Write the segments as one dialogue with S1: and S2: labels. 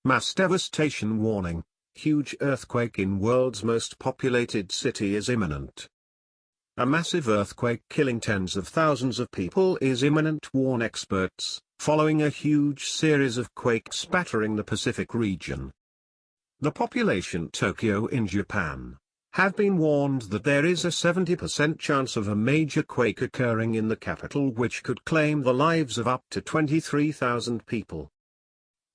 S1: Mass devastation warning. Huge earthquake in world's most populated city is imminent. A massive earthquake killing tens of thousands of people is imminent, warn experts, following a huge series of quakes battering the Pacific region. The population Tokyo in Japan have been warned that there is a 70% chance of a major quake occurring in the capital, which could claim the lives of up to 23,000 people.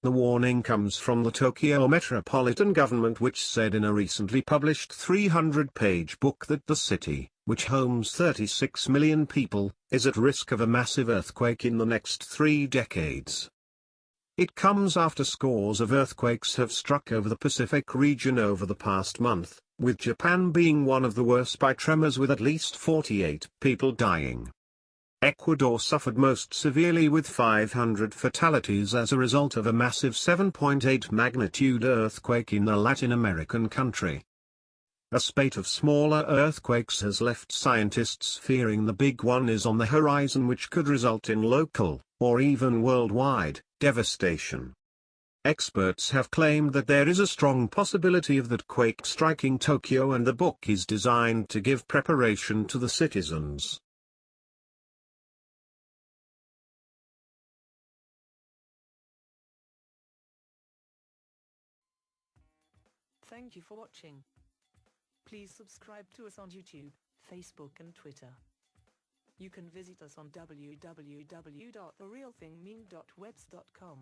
S1: The warning comes from the Tokyo Metropolitan Government, which said in a recently published 300-page book that the city, which homes 36 million people, is at risk of a massive earthquake in the next 3 decades. It comes after scores of earthquakes have struck over the Pacific region over the past month, with Japan being one of the worst by tremors, with at least 48 people dying. Ecuador suffered most severely, with 500 fatalities as a result of a massive 7.8 magnitude earthquake in a Latin American country. A spate of smaller earthquakes has left scientists fearing the big one is on the horizon, which could result in local, or even worldwide, devastation. Experts have claimed that there is a strong possibility of that quake striking Tokyo, and the book is designed to give preparation to the citizens.
S2: Thank you for watching. Please subscribe to us on YouTube, Facebook and Twitter. You can visit us on www.therealthingming.webs.com.